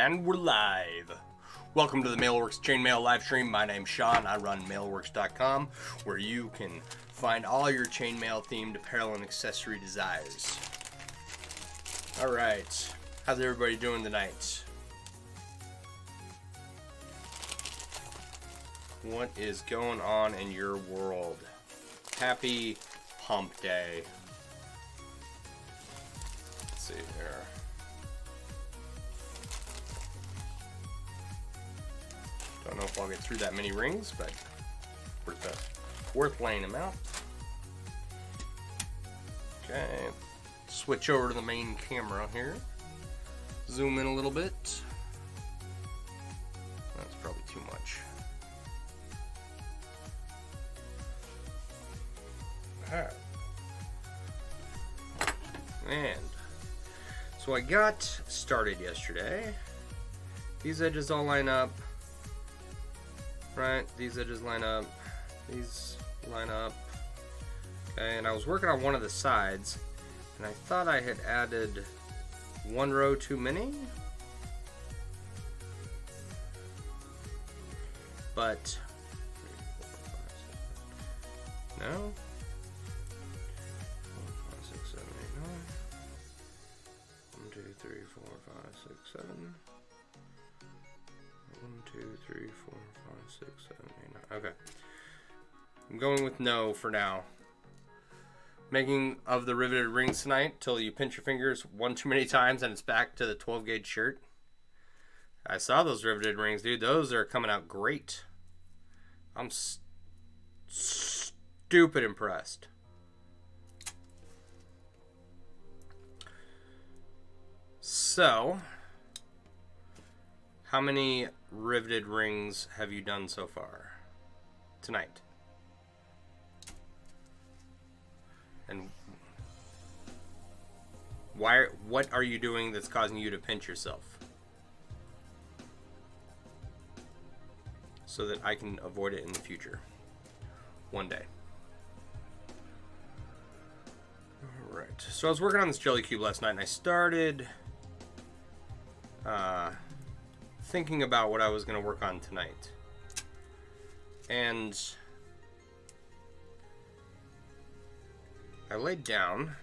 And we're live. Welcome to the MailleWerX Chainmail live stream. My name's Sean. I run MailleWerX.com, where you can find all your chainmail themed apparel and accessory desires. Alright, how's everybody doing tonight? What is going on in your world? Happy Hump Day. Let's see here. Don't know if I'll get through that many rings, but worth laying them out. Okay, switch over to the main camera here. Zoom in a little bit. That's probably too much. Alright. And so I got started yesterday. These edges all line up. Right, these edges line up, these line up. Okay, and I was working on one of the sides, and I thought I had added one row too many. But, no? 4, 5, 6, 7, 8, 9. 1, 2, 3, 4, 5, 6, 7. 1, 2, 3, 4, 5, 6, 7, 8, 9. Okay. I'm going with no for now. Making of the riveted rings tonight till you pinch your fingers one too many times and it's back to the 12 gauge shirt. I saw those riveted rings, dude. Those are coming out great. I'm stupid impressed. So, how many riveted rings have you done so far tonight? And what are you doing that's causing you to pinch yourself? So that I can avoid it in the future. One day. Alright, so I was working on this jelly cube last night and I started thinking about what I was going to work on tonight. And I laid down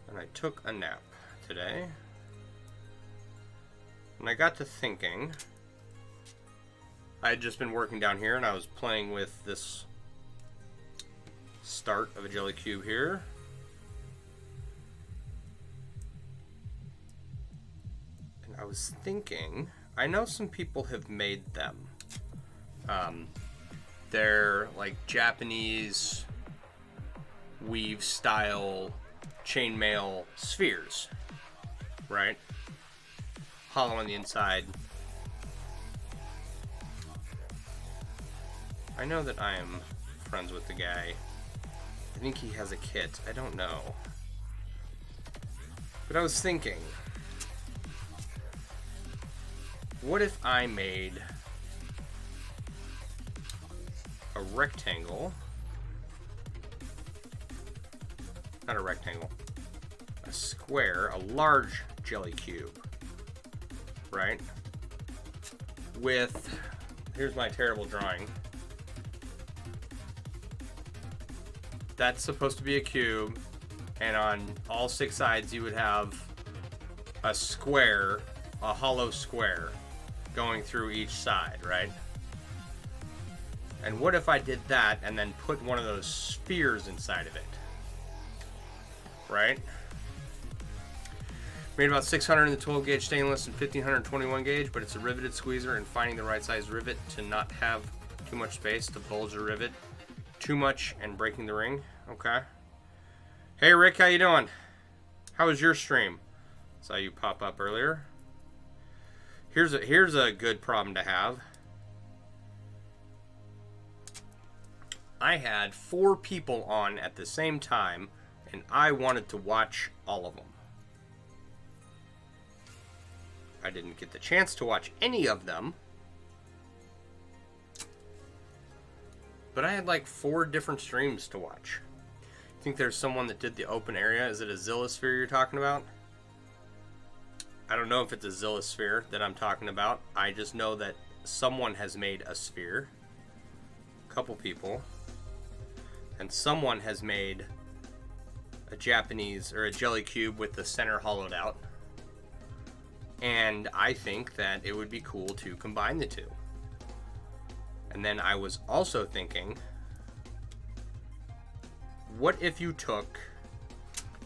and I took a nap today. And I got to thinking. I had just been working down here and I was playing with this start of a jelly cube here. I was thinking, I know some people have made them. They're like Japanese weave style chainmail spheres, right? Hollow on the inside. I know that I am friends with the guy. I think he has a kit. I don't know. But I was thinking, what if I made a rectangle, not a rectangle, a square, a large jelly cube, right? With, here's my terrible drawing. That's supposed to be a cube, and on all 6 sides you would have a square, a hollow square, going through each side, right? And what if I did that and then put one of those spheres inside of it? Right? Made about 600 in the 12 gauge stainless and 1521 gauge, but it's a riveted squeezer, and finding the right size rivet to not have too much space to bulge the rivet too much and breaking the ring. Okay. Hey Rick, how you doing? How was your stream? Saw you pop up earlier. Here's a good problem to have. I had 4 people on at the same time, and I wanted to watch all of them. I didn't get the chance to watch any of them, but I had like 4 different streams to watch. I think there's someone that did the open area. Is it a Zilla sphere you're talking about? I don't know if it's a Zillosphere that I'm talking about. I just know that someone has made a sphere. A couple people. And someone has made a Japanese or a jelly cube with the center hollowed out. And I think that it would be cool to combine the two. And then I was also thinking, what if you took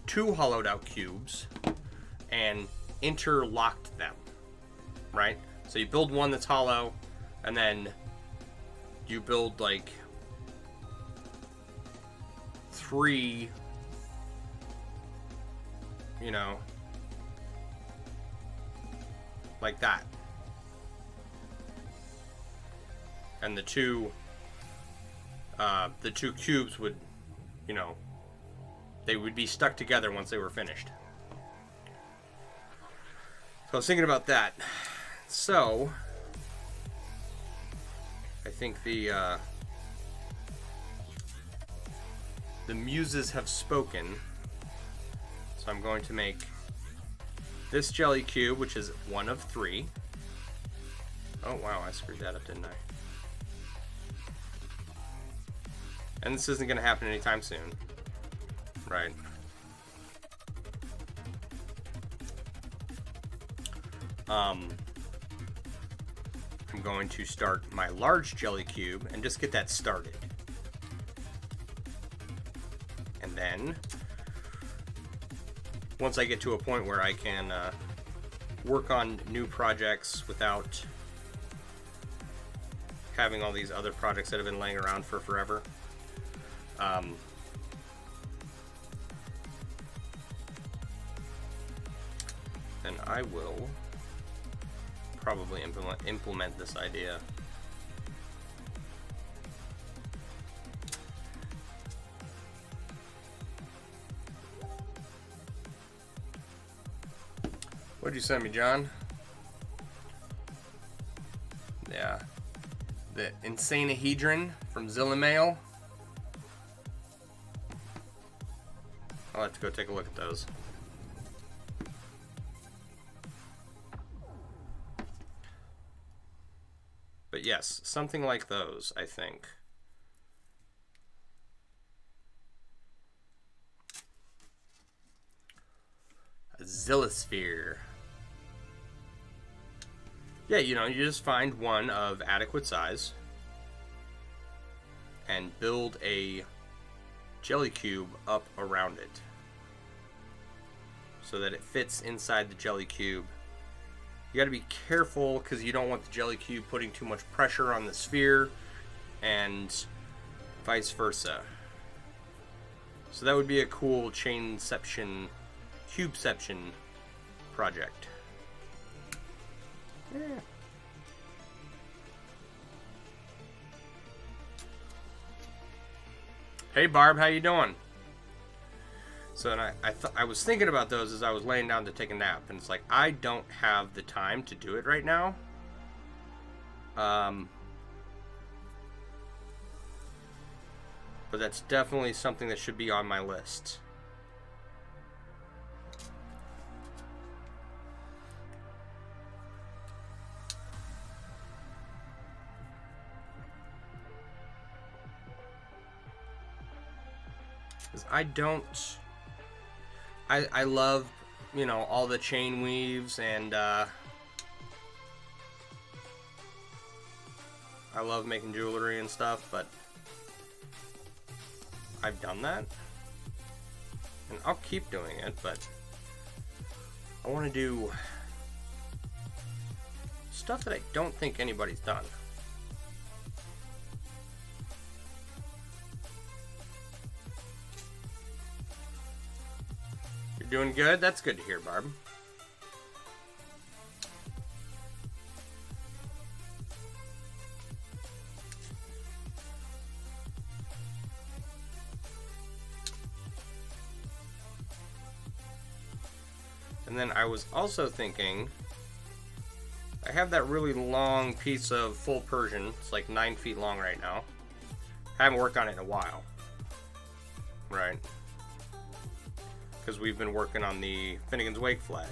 two hollowed out cubes and interlocked them, right? So you build one that's hollow, and then you build like 3, you know, like that. And the two cubes would, you know, they would be stuck together once they were finished. So I was thinking about that. So I think the muses have spoken. So I'm going to make this jelly cube, which is 1 of 3. Oh wow, I screwed that up, didn't I? And this isn't going to happen anytime soon. Right. I'm going to start my large jelly cube and just get that started. And then, once I get to a point where I can work on new projects without having all these other projects that have been laying around for forever, then I will probably implement this idea. What'd you send me, John? Yeah, the insane ahedron from Chainmail. I'll have to go take a look at those. But yes, something like those, I think. A Zillosphere. Yeah, you know, you just find one of adequate size and build a jelly cube up around it so that it fits inside the jelly cube. You got to be careful because you don't want the jelly cube putting too much pressure on the sphere, and vice versa. So that would be a cool chainception, cubeception project. Yeah. Hey Barb, how you doing? So and I was thinking about those as I was laying down to take a nap, and it's like I don't have the time to do it right now. But that's definitely something that should be on my list. Because I love, you know, all the chain weaves, and I love making jewelry and stuff, but I've done that, and I'll keep doing it, but I want to do stuff that I don't think anybody's done. Doing good? That's good to hear, Barb. And then I was also thinking, I have that really long piece of full Persian. It's like 9 feet long right now. I haven't worked on it in a while. Right. Because we've been working on the Finnegan's Wake flag.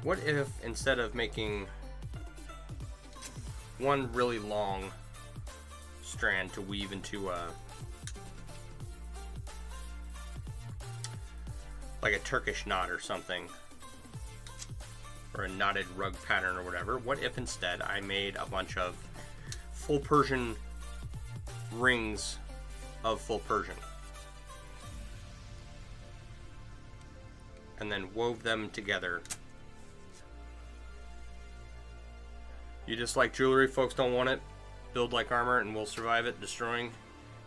What if instead of making one really long strand to weave into a like a Turkish knot or something, or a knotted rug pattern or whatever, what if instead I made a bunch of full Persian rings of full Persian and then wove them together? You just like jewelry, folks don't want it. Build like armor and we'll survive it, destroying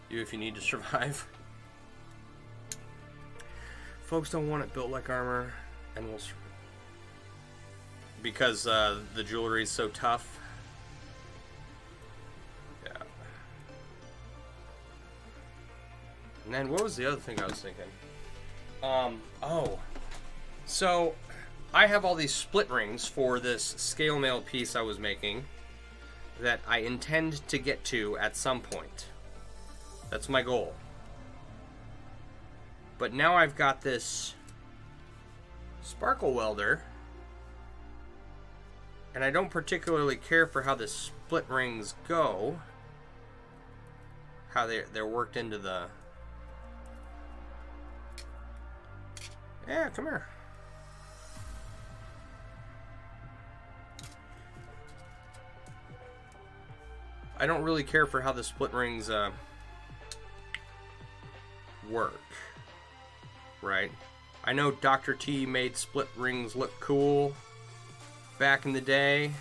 you if you need to survive. Folks don't want it, built like armor, and we'll survive. Because the jewelry is so tough. Yeah. And then what was the other thing I was thinking? Oh. So I have all these split rings for this scale mail piece I was making that I intend to get to at some point. That's my goal. But now I've got this Sparkle Welder, and I don't particularly care for how the split rings go, how they're worked into the... Yeah, come here. I don't really care for how the split rings work, right? I know Dr. T made split rings look cool back in the day.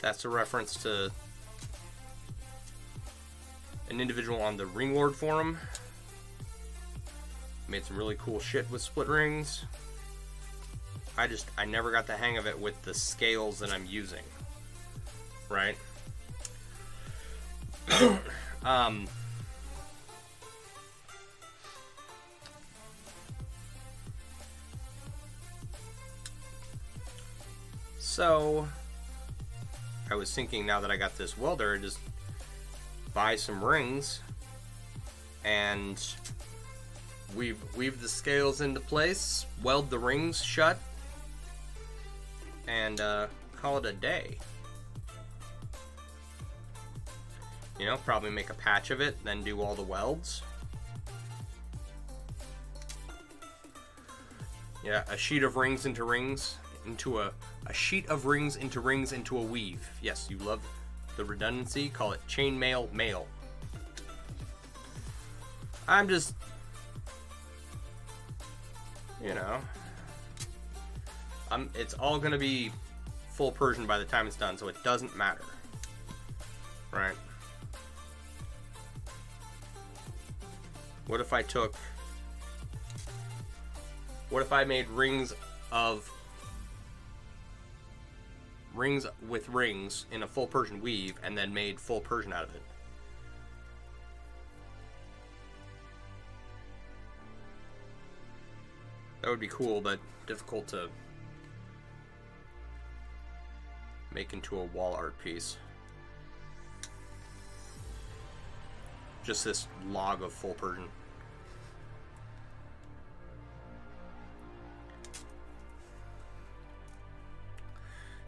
That's a reference to an individual on the Ring Lord forum. Made some really cool shit with split rings. I never got the hang of it with the scales that I'm using. Right? So I was thinking, now that I got this welder, just buy some rings and weave the scales into place, weld the rings shut, and call it a day. You know, probably make a patch of it, then do all the welds. Yeah, a sheet of rings into rings, into a sheet of rings into a weave. Yes, you love the redundancy. Call it chainmail mail. I'm just, you know, it's all gonna be full Persian by the time it's done, so it doesn't matter, right? What if I made rings with rings in a full Persian weave and then made full Persian out of it? That would be cool, but difficult to make into a wall art piece. Just this log of full Persian.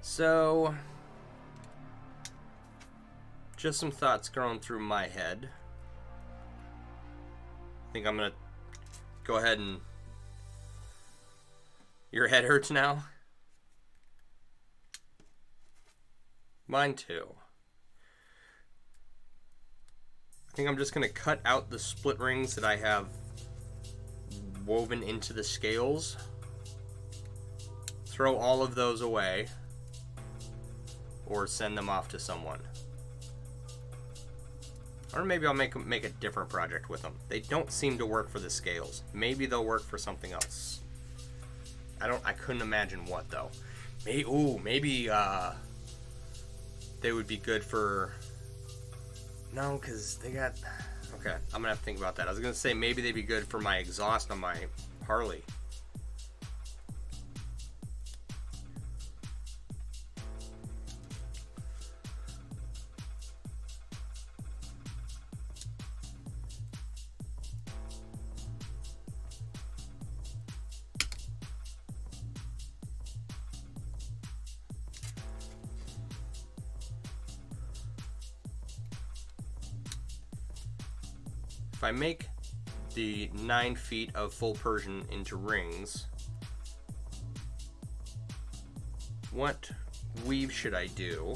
So, just some thoughts going through my head. I think I'm gonna go ahead and... Your head hurts now? Mine too. I think I'm just gonna cut out the split rings that I have woven into the scales. Throw all of those away. Or send them off to someone. Or maybe I'll make a different project with them. They don't seem to work for the scales. Maybe they'll work for something else. I couldn't imagine what though. Maybe they would be good for... No, because they got... Okay, I'm gonna have to think about that. I was gonna say maybe they'd be good for my exhaust on my Harley. if I make the 9 feet of full Persian into rings, what weave should I do?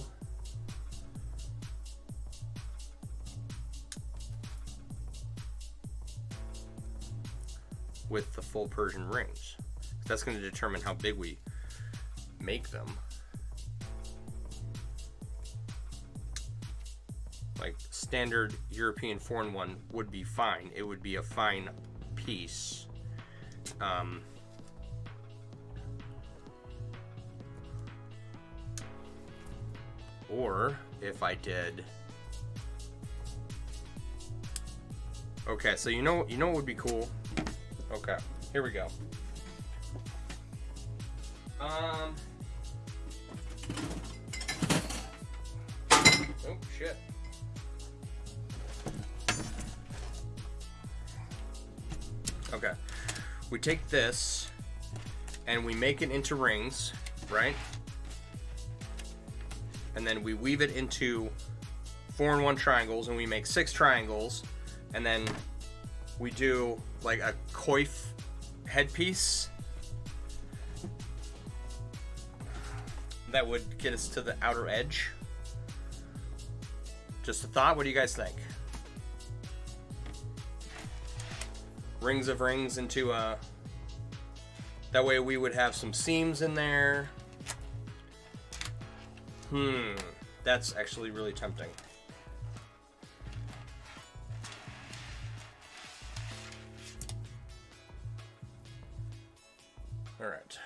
With the full Persian rings. That's going to determine how big we make them. Like standard European foreign one would be fine. It would be a fine piece. Or if I did, okay, so you know what would be cool? Okay, here we go. Oh shit. Okay, we take this and we make it into rings, right? And then we weave it into 4-in-1 triangles, and we make 6 triangles, and then we do like a coif headpiece that would get us to the outer edge. Just a thought. What do you guys think? Rings of rings into a, that way we would have some seams in there. That's actually really tempting. All right.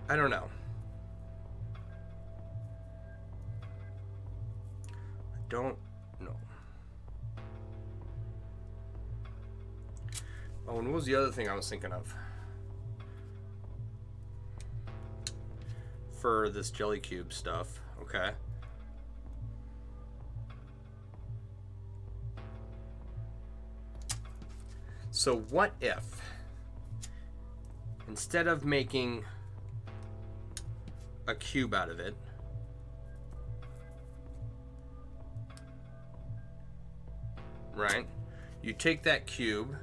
I don't know. Don't know. Oh, and what was the other thing I was thinking of? For this jelly cube stuff, okay. So what if, instead of making a cube out of it, right, you take that cube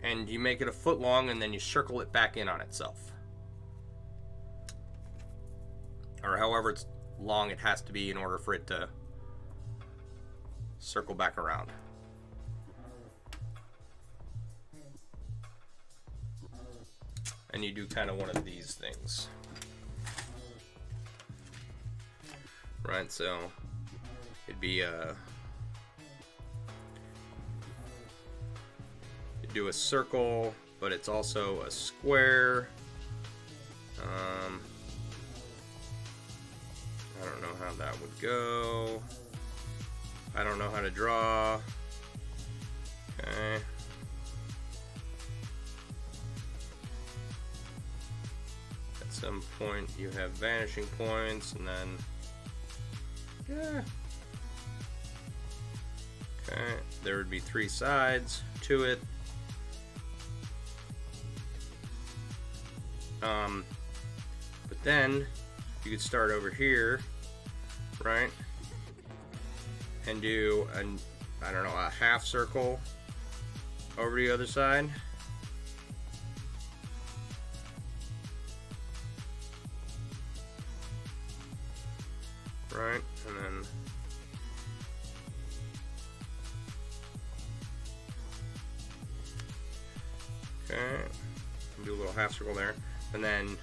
and you make it a foot long, and then you circle it back in on itself, or however it's long it has to be in order for it to circle back around. And you do kind of one of these things, right? So it'd be you do a circle, but it's also a square. I don't know how that would go. I don't know how to draw. Okay. At some point you have vanishing points, and then okay, there would be 3 sides to it. But then you could start over here, right, and do I don't know, a half circle over the other side. Right, and then okay, do a little half circle there, and then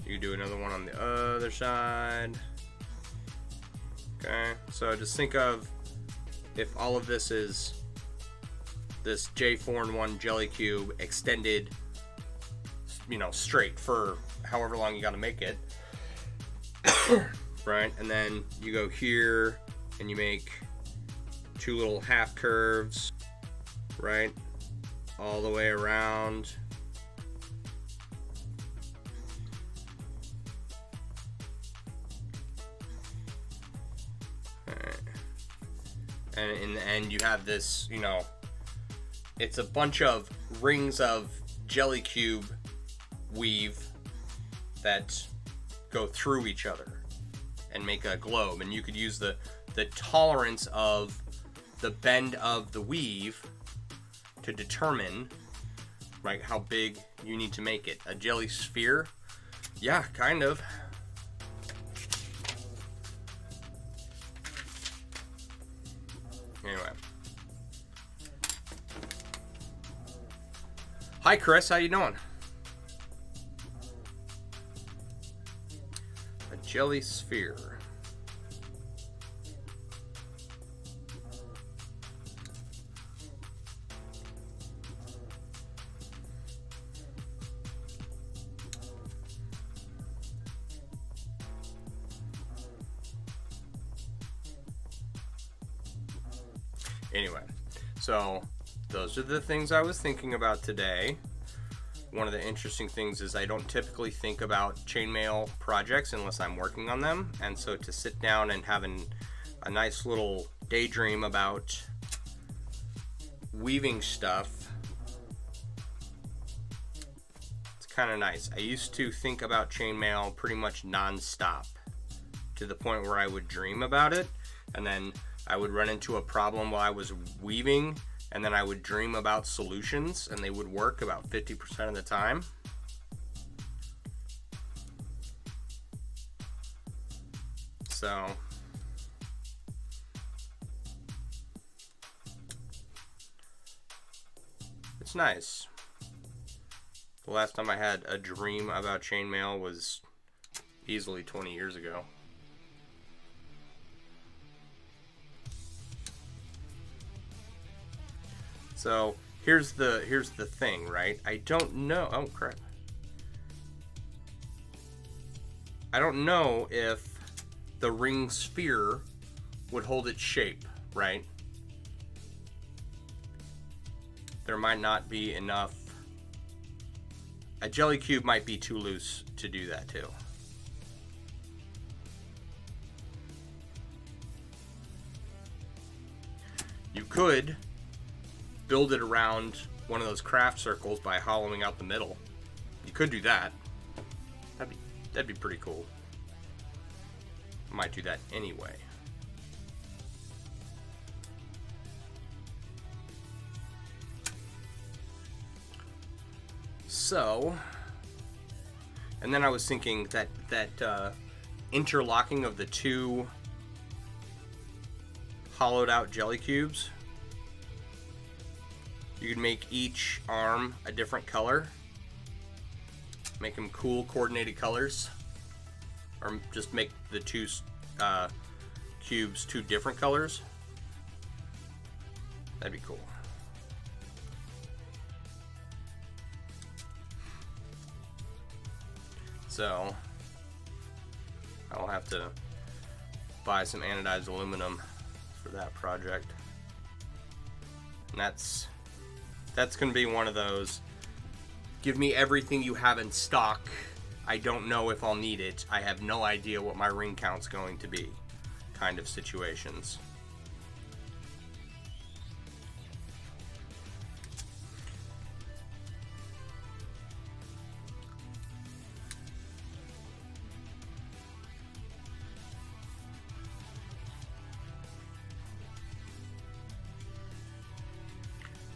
you do another one on the other side. Okay, so just think of if all of this is this J4-in-1 jelly cube extended, you know, straight for however long you got to make it. Right, and then you go here and you make 2 little half curves, right, all the way around. And in the end, you have this, you know, it's a bunch of rings of jelly cube weave that go through each other and make a globe. And you could use the tolerance of the bend of the weave to determine, right, how big you need to make it. A jelly sphere? Yeah, kind of. Anyway. Hi, Chris. How you doing? A jelly sphere. Anyway, so those are the things I was thinking about today. One of the interesting things is I don't typically think about chainmail projects unless I'm working on them. And so to sit down and have a nice little daydream about weaving stuff, it's kind of nice. I used to think about chainmail pretty much non-stop to the point where I would dream about it, and then I would run into a problem while I was weaving, and then I would dream about solutions, and they would work about 50% of the time. So it's nice. The last time I had a dream about chainmail was easily 20 years ago. So here's the thing, right? I don't know. Oh crap! I don't know if the ring sphere would hold its shape, right? There might not be enough. A jelly cube might be too loose to do that too. You could build it around one of those craft circles by hollowing out the middle. You could do that. That'd be pretty cool. I might do that anyway. So, and then I was thinking that interlocking of the two hollowed out jelly cubes, you could make each arm a different color. Make them cool, coordinated colors. Or just make the two cubes two different colors. That'd be cool. So, I'll have to buy some anodized aluminum for that project. And that's going to be one of those, give me everything you have in stock. I don't know if I'll need it. I have no idea what my ring count's going to be kind of situations.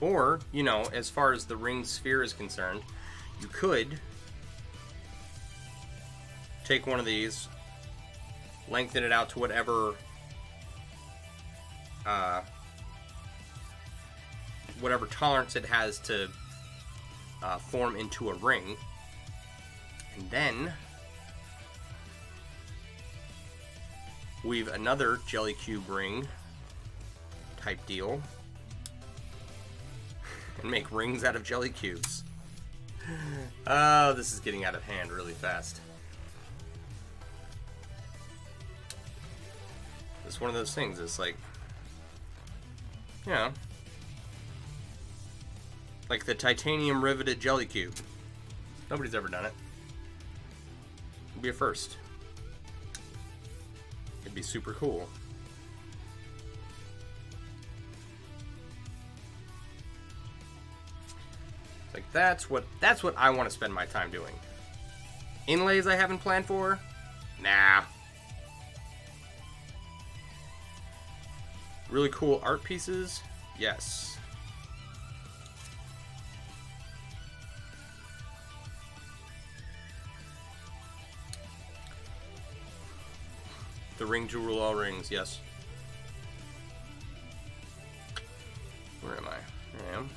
Or, you know, as far as the ring sphere is concerned, you could take one of these, lengthen it out to whatever tolerance it has to form into a ring, and then weave another jelly cube ring type deal and make rings out of jelly cubes. Oh, this is getting out of hand really fast. It's one of those things, it's like, you know, like the titanium riveted jelly cube. Nobody's ever done it. It'd be a first. It'd be super cool. Like, that's what I want to spend my time doing. Inlays I haven't planned for? Nah. Really cool art pieces? Yes. The ring to rule all rings, yes. Where am I? There I am.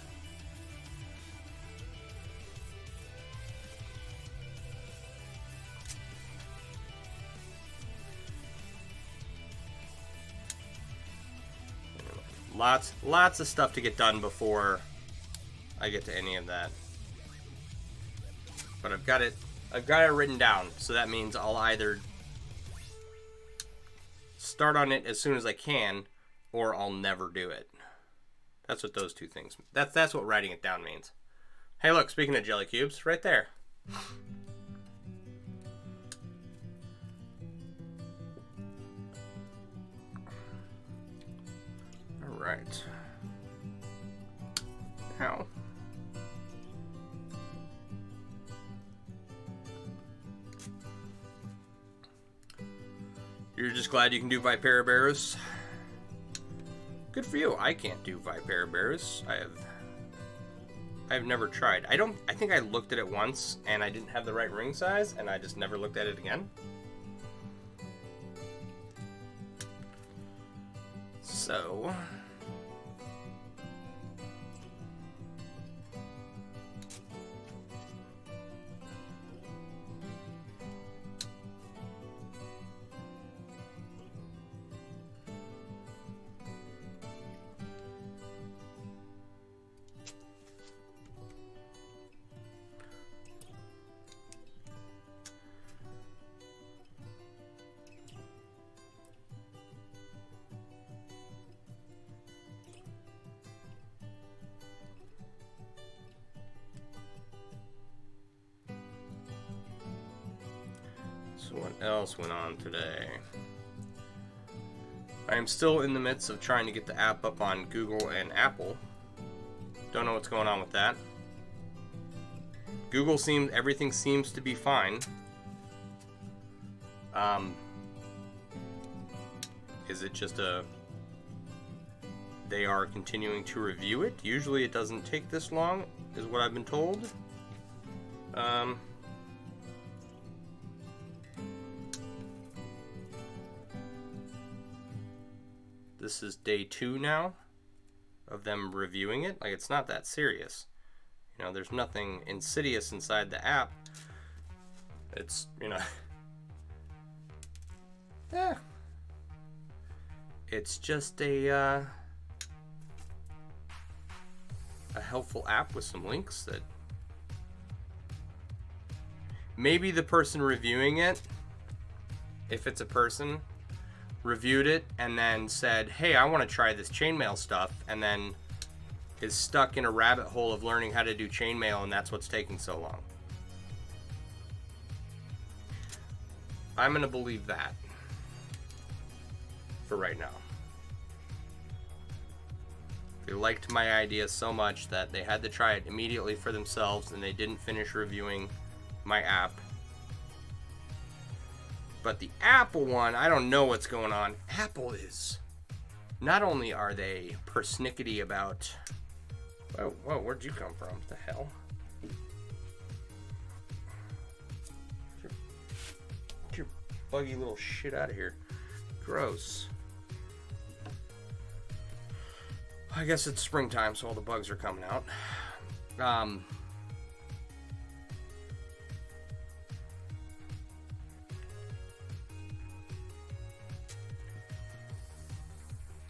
Lots of stuff to get done before I get to any of that. But I've got it written down, so that means I'll either start on it as soon as I can, or I'll never do it. That's what those two things. That's what writing it down means. Hey, look, speaking of jelly cubes, right there. All right. Ow. You're just glad you can do Viparibirus? Good for you. I can't do Viparibirus. I've never tried. I think I looked at it once and I didn't have the right ring size and I just never looked at it again. So what else went on today? I am still in the midst of trying to get the app up on Google and Apple. Don't know what's going on with that. Google everything seems to be fine. Is it just they are continuing to review it? Usually it doesn't take this long, is what I've been told. This is day 2 now of them reviewing it. Like, it's not that serious. You know, there's nothing insidious inside the app. It's, you know, yeah. It's just a helpful app with some links that maybe the person reviewing it, if it's a person, reviewed it and then said, hey, I want to try this chainmail stuff, and then is stuck in a rabbit hole of learning how to do chainmail, and that's what's taking so long. I'm going to believe that for right now. They liked my idea so much that they had to try it immediately for themselves, and they didn't finish reviewing my app. But the Apple one, I don't know what's going on. Apple is... Not only are they persnickety about... Whoa, where'd you come from? What the hell? Get your buggy little shit out of here. Gross. I guess it's springtime, so all the bugs are coming out.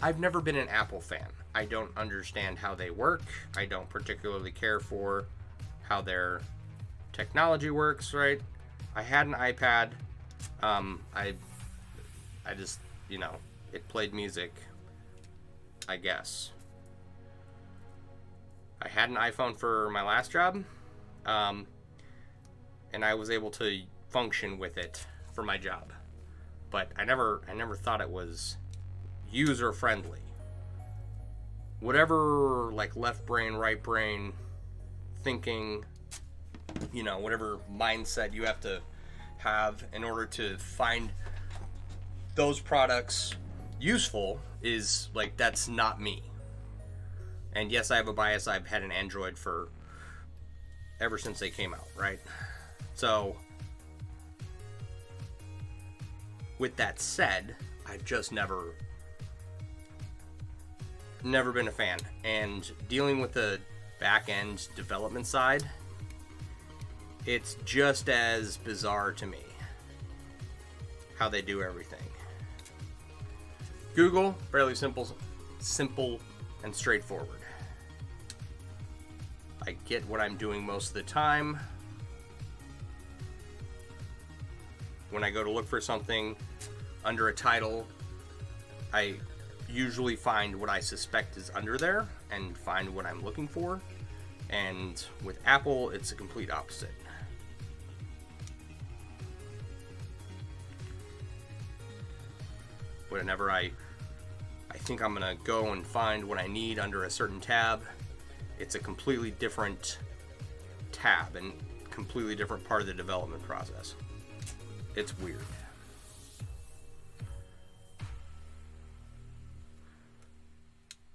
I've never been an Apple fan. I don't understand how they work. I don't particularly care for how their technology works, right? I had an iPad. I just, you know, it played music, I guess. I had an iPhone for my last job, and I was able to function with it for my job. But I never thought it was user friendly. Whatever, like, left brain, right brain thinking, you know, whatever mindset you have to have in order to find those products useful is like, that's not me. And yes, I have a bias. I've had an Android for ever since they came out, right? So with that said, I've just never been a fan. And dealing with the back-end development side, it's just as bizarre to me how they do everything. Google, fairly simple and straightforward. I get what I'm doing most of the time. When I go to look for something under a title, I usually find what I suspect is under there and find what I'm looking for. And with Apple, it's a complete opposite. Whenever I think I'm gonna go and find what I need under a certain tab, it's a completely different tab and completely different part of the development process. It's weird.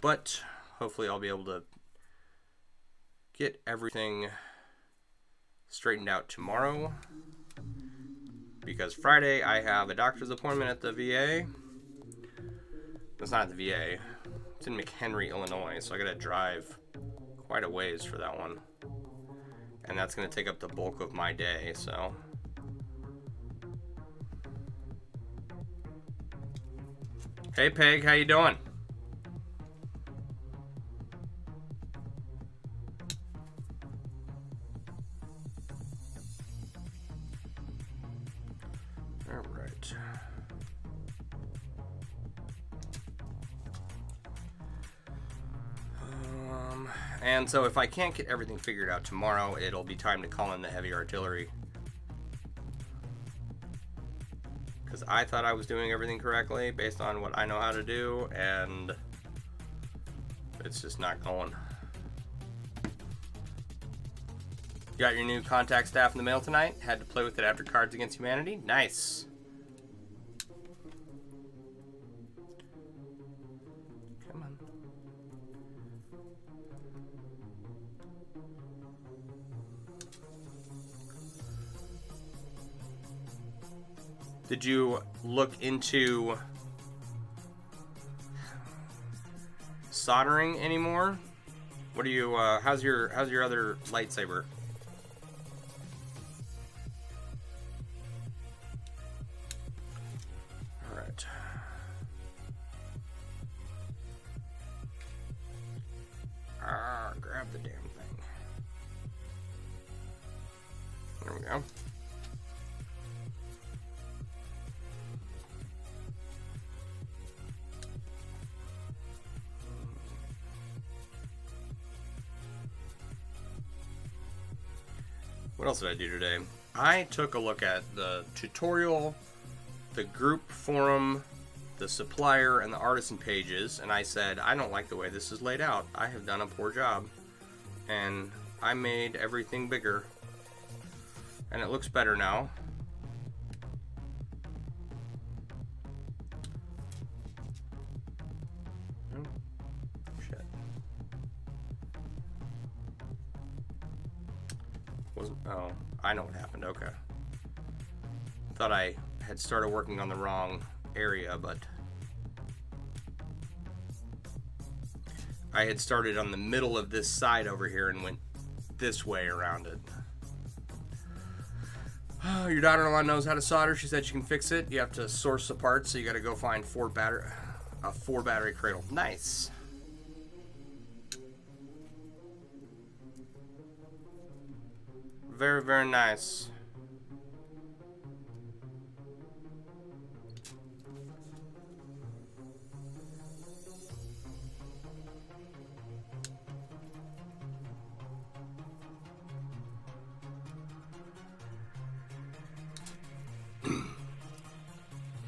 But hopefully I'll be able to get everything straightened out tomorrow, because Friday I have a doctor's appointment at the VA. It's not at the VA. It's in McHenry, Illinois, so I gotta drive quite a ways for that one. And that's gonna take up the bulk of my day, so. Hey Peg, how you doing? All right. And so if I can't get everything figured out tomorrow, it'll be time to call in the heavy artillery. Because I thought I was doing everything correctly based on what I know how to do, and it's just not going. You got your new contact staff in the mail tonight? Had to play with it after Cards Against Humanity? Nice. Come on. Did you look into soldering anymore? What do you how's your other lightsaber? All right. Grab the damn thing. There we go. What else did I do today? I took a look at the tutorial, the group forum, the supplier, and the artisan pages, and I said, I don't like the way this is laid out. I have done a poor job. And I made everything bigger. And it looks better now. Oh, shit. Oh, I know what happened. Okay. Thought I had started working on the wrong area, but I had started on the middle of this side over here and went this way around it. Oh, your daughter-in-law knows how to solder. She said she can fix it. You have to source the parts, so you got to go find a 4 battery cradle. Nice. Very, very nice.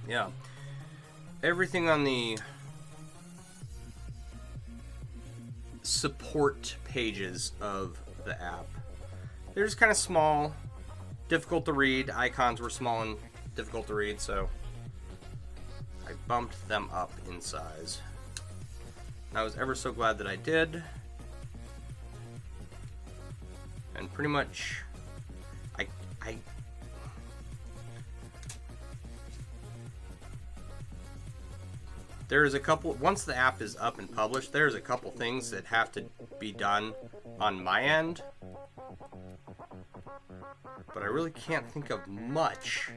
Yeah. Everything on the support pages of the app. They're just kind of small, difficult to read. Icons were small and difficult to read, so I bumped them up in size. And I was ever so glad that I did. And pretty much, there's a couple, once the app is up and published, there's a couple things that have to be done on my end. But I really can't think of much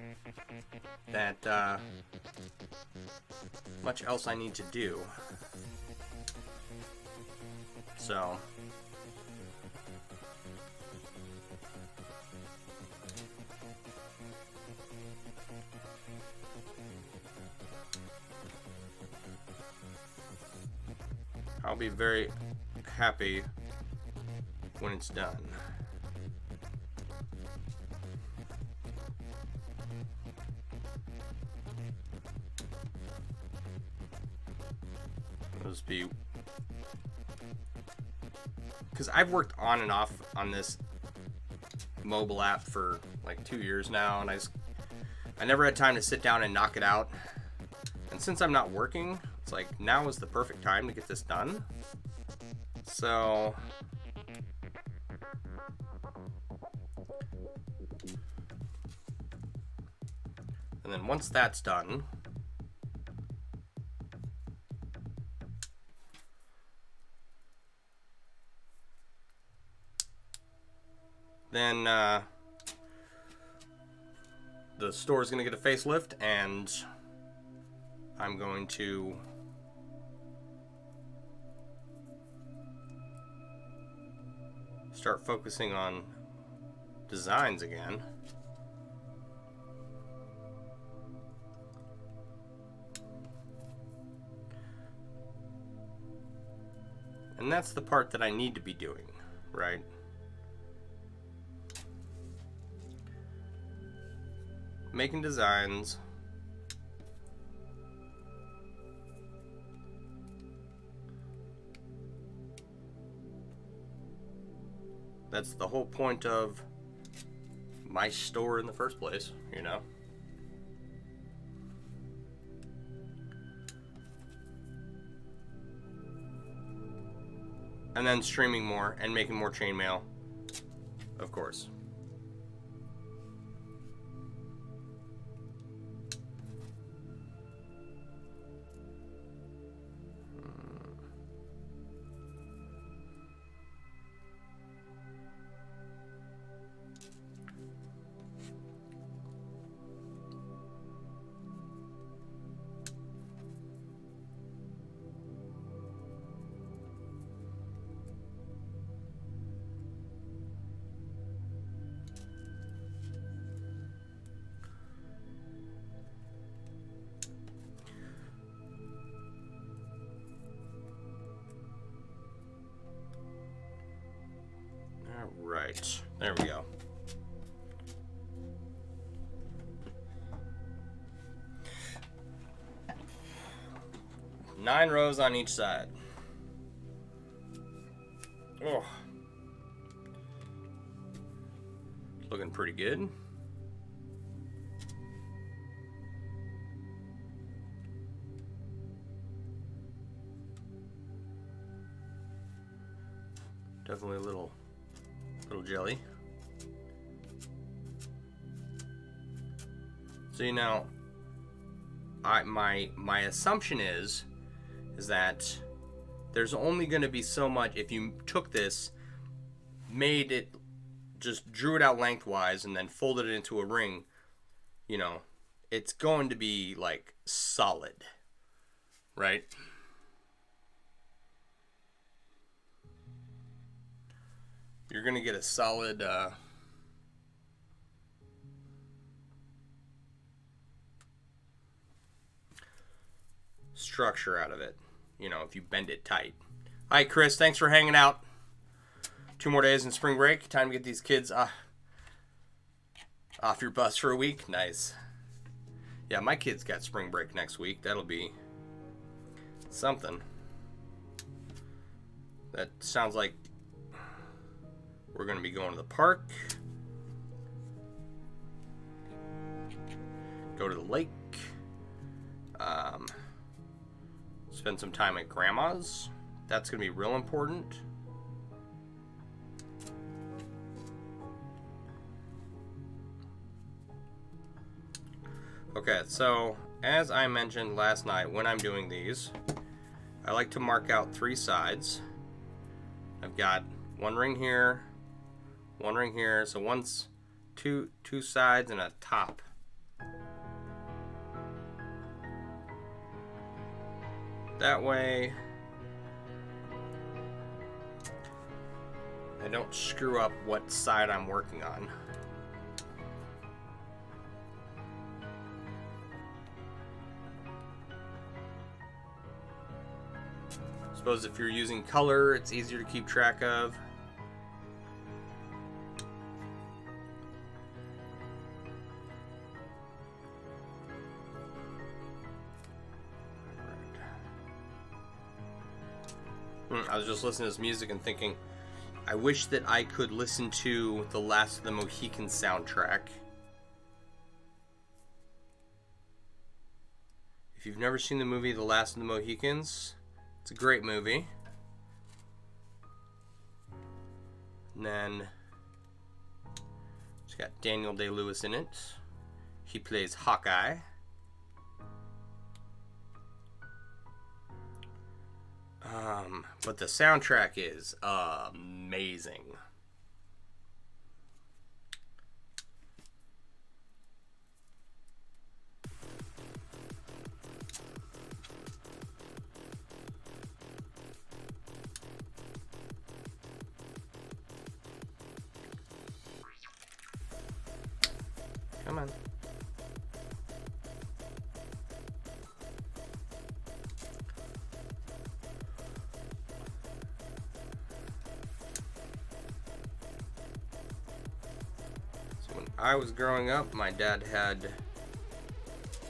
that, much else I need to do. So, I'll be very happy when it's done. Those be, because I've worked on and off on this mobile app for like 2 years now, and I never had time to sit down and knock it out. And since I'm not working, it's like now is the perfect time to get this done. So and then once that's done, then the store is going to get a facelift, and I'm going to start focusing on designs again. And that's the part that I need to be doing, right? Making designs. That's the whole point of my store in the first place, you know? And then streaming more and making more chainmail, of course. Right, there we go. Nine rows on each side. Oh, looking pretty good. Definitely a little jelly. So you know, my assumption is that there's only going to be so much. If you took this, made it, just drew it out lengthwise and then folded it into a ring, you know, it's going to be like solid, right? You're going to get a solid structure out of it, you know, if you bend it tight. Hi, Chris. Thanks for hanging out. 2 more days in spring break. Time to get these kids off your bus for a week. Nice. Yeah, my kids got spring break next week. That'll be something. That sounds like We're going to be going to the park. Go to the lake. Spend some time at Grandma's. That's going to be real important. Okay, so as I mentioned last night, when I'm doing these, I like to mark out 3 sides. I've got one ring here, so one's two sides and a top. That way I don't screw up what side I'm working on. I suppose if you're using color, it's easier to keep track of. I was just listening to this music and thinking, I wish that I could listen to the Last of the Mohicans soundtrack. If you've never seen the movie The Last of the Mohicans, it's a great movie. And then it's got Daniel Day-Lewis in it. He plays Hawkeye. But the soundtrack is amazing. Come on. I was growing up, my dad had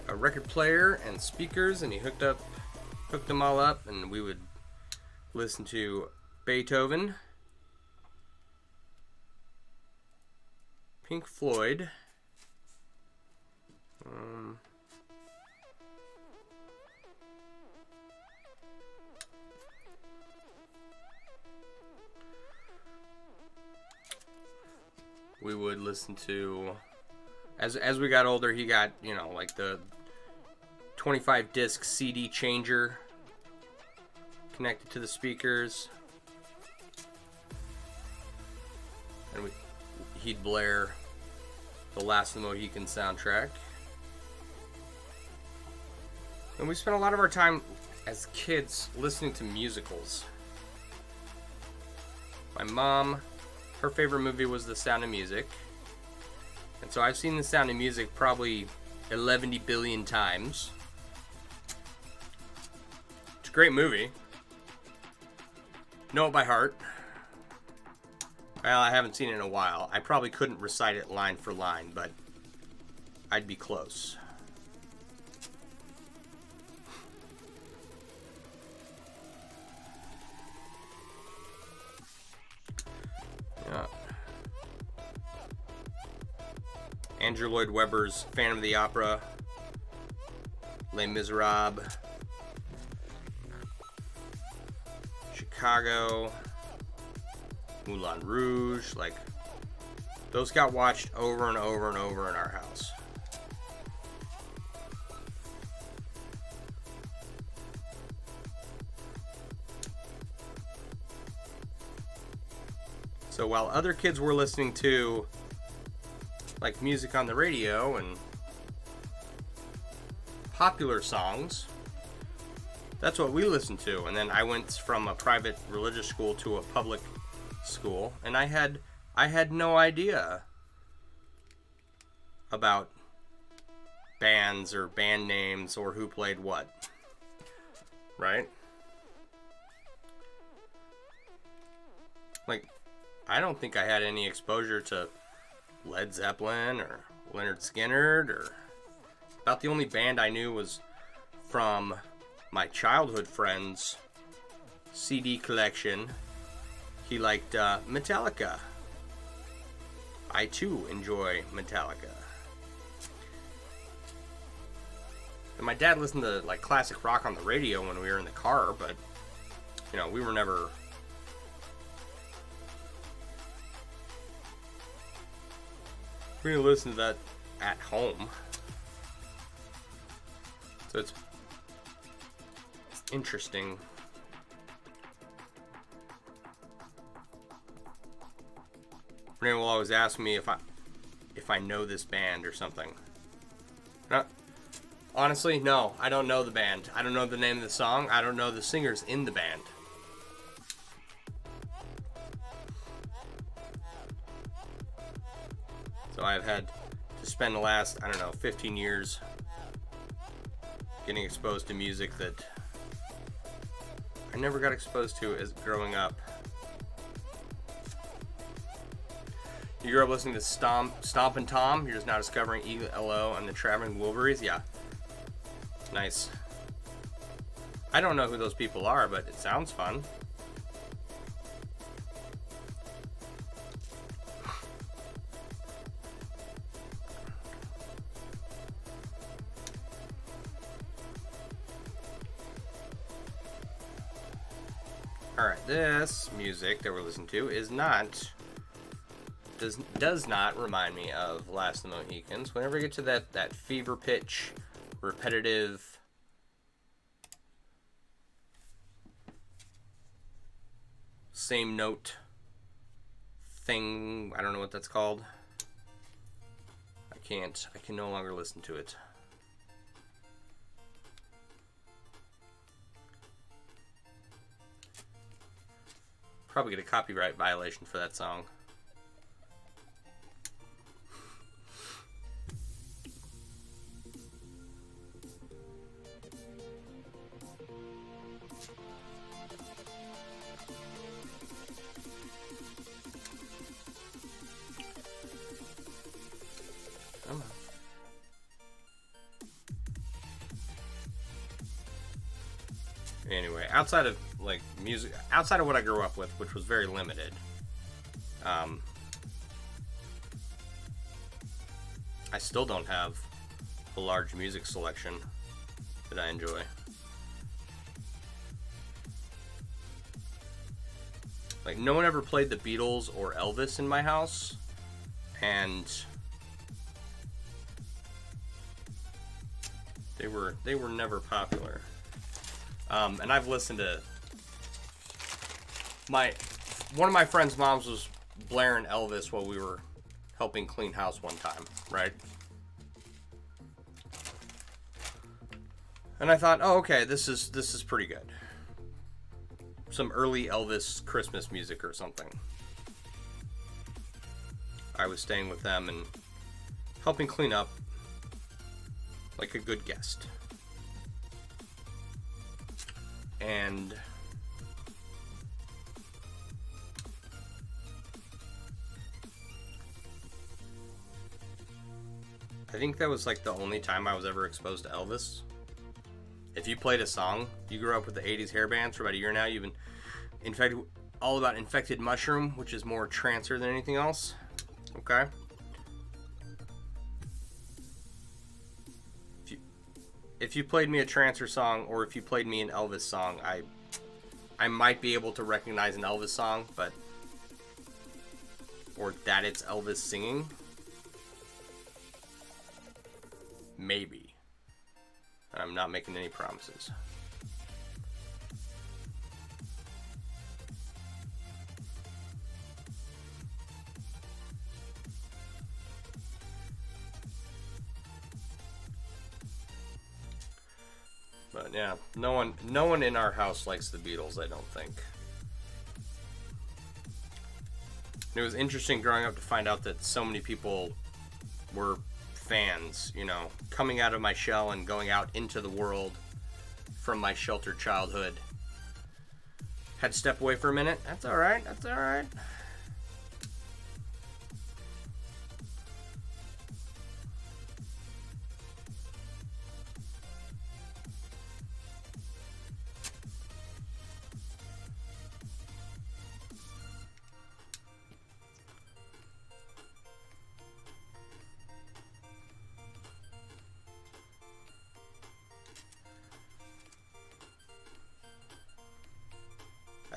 a record player and speakers, and he hooked them all up, and we would listen to Beethoven, Pink Floyd, we would listen to, as we got older, he got, you know, like the 25 disc CD changer connected to the speakers, and he'd blare the Last of the Mohicans soundtrack. And we spent a lot of our time as kids listening to musicals. My mom, her favorite movie was The Sound of Music. And so I've seen The Sound of Music probably 11 billion times. It's a great movie. Know it by heart. Well, I haven't seen it in a while. I probably couldn't recite it line for line, but I'd be close. Yeah. Andrew Lloyd Webber's Phantom of the Opera, Les Miserables, Chicago, Moulin Rouge, like, those got watched over and over and over in our house. So while other kids were listening to, like, music on the radio and popular songs, that's what we listened to. And then I went from a private religious school to a public school, and I had no idea about bands or band names or who played what, right? Like, I don't think I had any exposure to Led Zeppelin or Leonard Skinner, or about the only band I knew was from my childhood friend's CD collection. He liked Metallica, I too enjoy Metallica. And my dad listened to like classic rock on the radio when we were in the car, but you know, we didn't listen to that at home. So it's interesting. Renee will always ask me if I know this band or something. No, honestly, no, I don't know the band. I don't know the name of the song. I don't know the singers in the band. So I've had to spend the last, I don't know, 15 years getting exposed to music that I never got exposed to as growing up. You grew up listening to Stomp and Tom. You're just now discovering ELO and the Traveling Wilburys. Yeah. Nice. I don't know who those people are, but it sounds fun. Alright, this music that we're listening to is not... does not remind me of Last of the Mohicans. Whenever I get to that fever pitch, repetitive, same note thing, I don't know what that's called. I can no longer listen to it. Probably get a copyright violation for that song. Anyway, outside of like music, outside of what I grew up with, which was very limited, I still don't have a large music selection that I enjoy. Like, no one ever played the Beatles or Elvis in my house, and they were never popular. And I've listened to one of my friend's moms was blaring Elvis while we were helping clean house one time, right? And I thought, oh, okay, this is pretty good. Some early Elvis Christmas music or something. I was staying with them and helping clean up like a good guest. And I think that was like the only time I was ever exposed to Elvis. If you played a song, you grew up with the 80s hair bands for about a year now, you've been infected, all about Infected Mushroom, which is more trancer than anything else. Okay? If you played me a trancer song, or if you played me an Elvis song, I might be able to recognize an Elvis song, but or that it's Elvis singing. Maybe. I'm not making any promises. But yeah, no one in our house likes the Beatles, I don't think. And it was interesting growing up to find out that so many people were fans, you know, coming out of my shell and going out into the world from my sheltered childhood. Had to step away for a minute. That's alright, that's alright.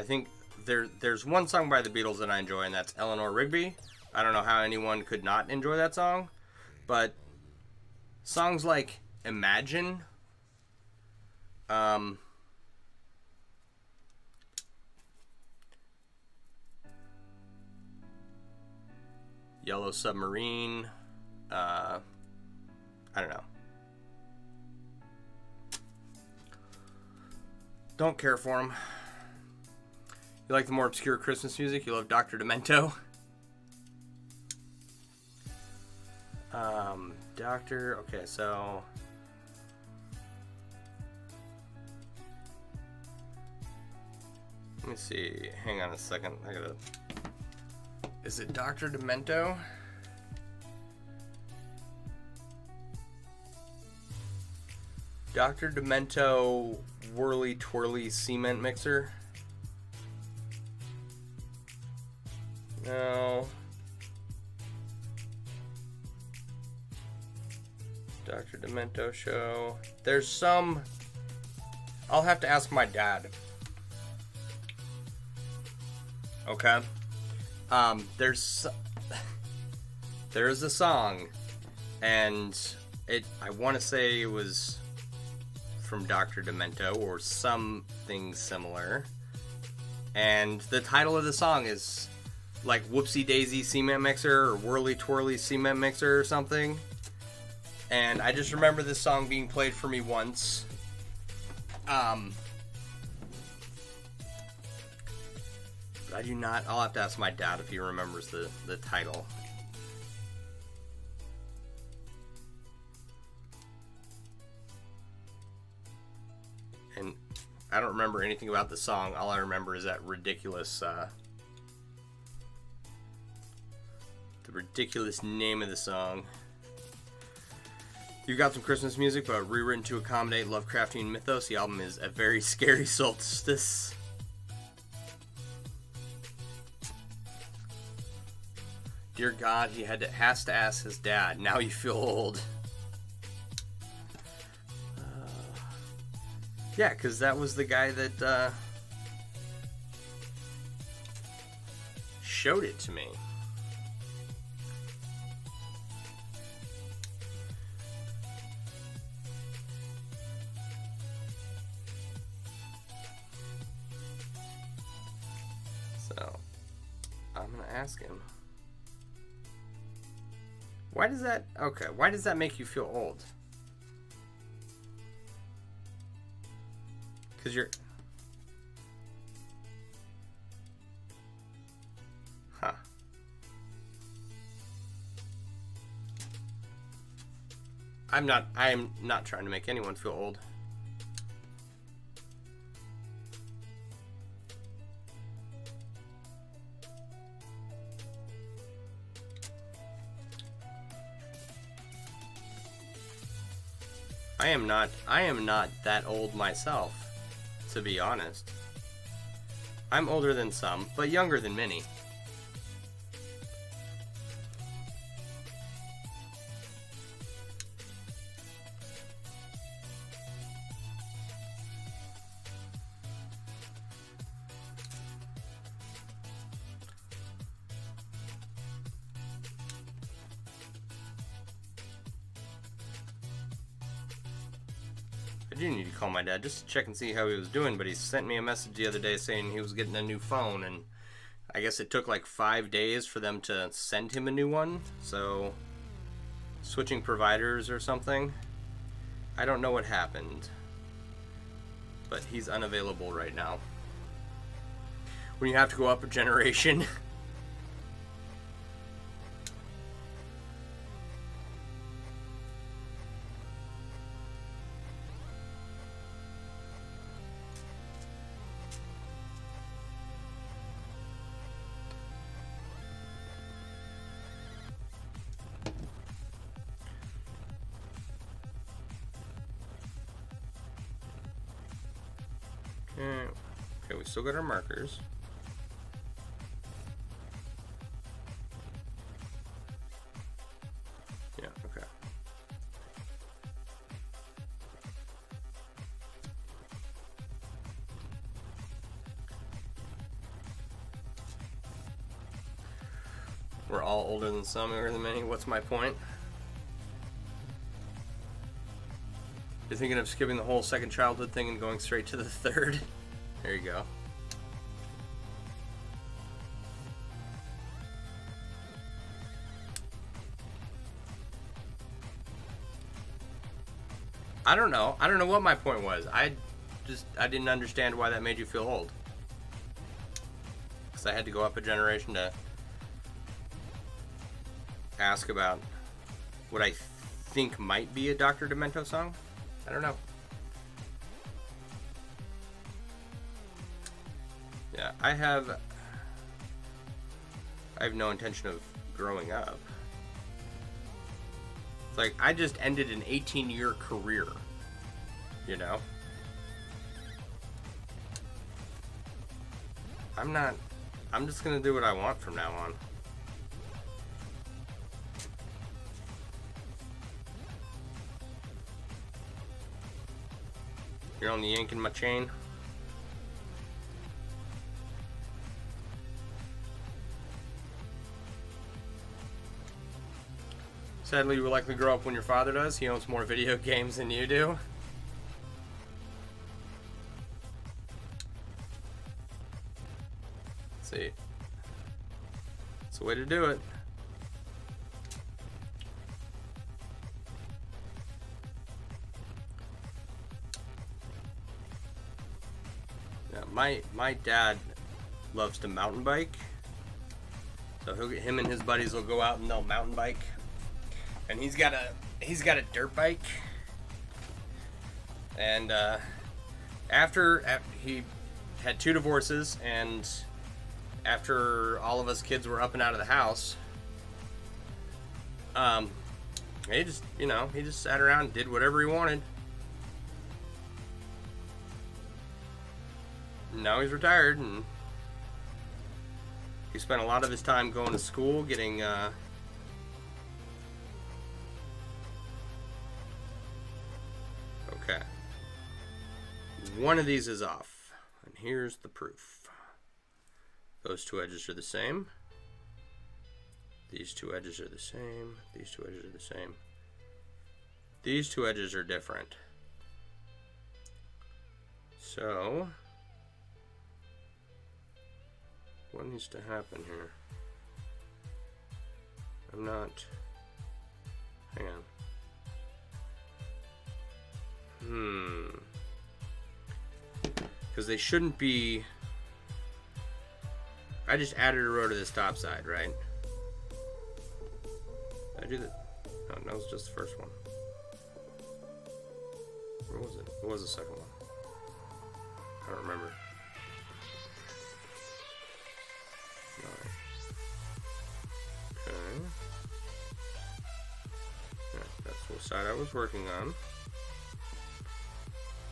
think there's one song by the Beatles that I enjoy, and that's Eleanor Rigby. I don't know how anyone could not enjoy that song, but songs like Imagine, Yellow Submarine, I don't know. Don't care for them. You like the more obscure Christmas music? You love Dr. Demento? Okay, so... Let me see. Hang on a second. I gotta... Is it Dr. Demento? Dr. Demento Whirly Twirly Cement Mixer? No. Dr. Demento show. There's some... I'll have to ask my dad. Okay. There's a song, and I want to say it was from Dr. Demento or something similar, and the title of the song is like Whoopsie Daisy Cement Mixer or Whirly Twirly Cement Mixer or something, and I just remember this song being played for me once. I do not. I'll have to ask my dad if he remembers the title. And I don't remember anything about the song. All I remember is that ridiculous, the ridiculous name of the song. You got some Christmas music, but rewritten to accommodate Lovecraftian mythos. The album is A Very Scary Solstice. Dear God, he has to ask his dad. Now you feel old. Yeah, because that was the guy that showed it to me. So, I'm going to ask him. Why does that make you feel old? Because you're... Huh. I am not trying to make anyone feel old. I am not that old myself, to be honest. I'm older than some, but younger than many. I do need to call my dad just to check and see how he was doing, but he sent me a message the other day saying he was getting a new phone, and I guess it took like 5 days for them to send him a new one, so switching providers or something. I don't know what happened, but he's unavailable right now. When you have to go up a generation. Okay, we still got our markers. Yeah, okay. We're all older than some, younger than many. What's my point? You're thinking of skipping the whole second childhood thing and going straight to the third? There you go. I don't know. I don't know what my point was. I didn't understand why that made you feel old. Because I had to go up a generation to ask about what I think might be a Dr. Demento song. I don't know. Yeah, I have no intention of growing up. It's like I just ended an 18-year career, you know? I'm just gonna do what I want from now on. You're only yanking my chain. Sadly, you will likely grow up when your father does. He owns more video games than you do. Let's see. It's the way to do it. Yeah, my dad loves to mountain bike. So him and his buddies will go out and they'll mountain bike. And he's got a dirt bike, and after he had 2 divorces, and after all of us kids were up and out of the house, he just sat around and did whatever he wanted. Now he's retired, and he spent a lot of his time going to school, getting okay. One of these is off. And here's the proof. Those 2 edges are the same. These 2 edges are the same. These 2 edges are the same. These 2 edges are different. So, what needs to happen here? I'm not... Hang on. Because they shouldn't be... I just added a row to this top side, right? Did I do that? No, that was just the first one. Where was it? What was the second one? I don't remember. Alright. Okay. Yeah, that's what side I was working on.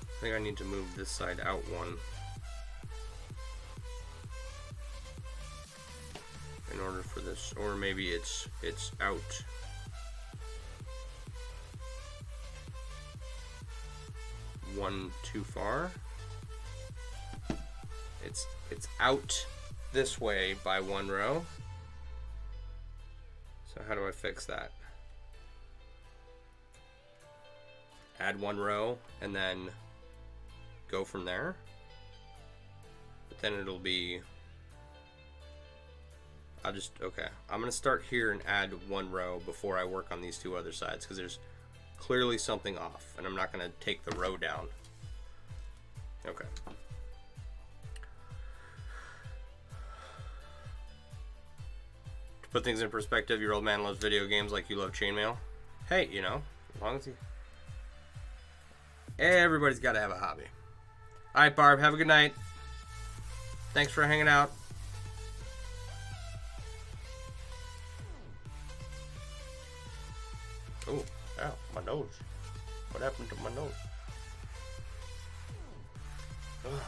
I think I need to move this side out 1 in order for this, or maybe it's out one too far. It's out this way by 1 row. So how do I fix that? Add 1 row and then go from there, but then it'll be, okay, I'm gonna start here and add 1 row before I work on these 2 other sides, because there's clearly something off and I'm not gonna take the row down. Okay. To put things in perspective, your old man loves video games like you love chainmail. Hey, you know, as long as everybody's gotta have a hobby. Alright, Barb, have a good night. Thanks for hanging out. Oh, ow, my nose. What happened to my nose? Ugh.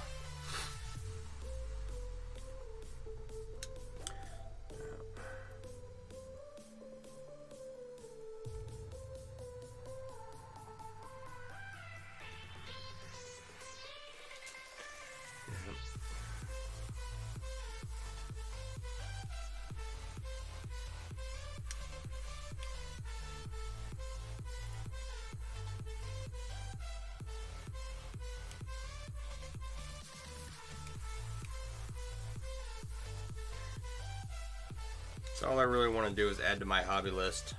So all I really want to do is add to my hobby list.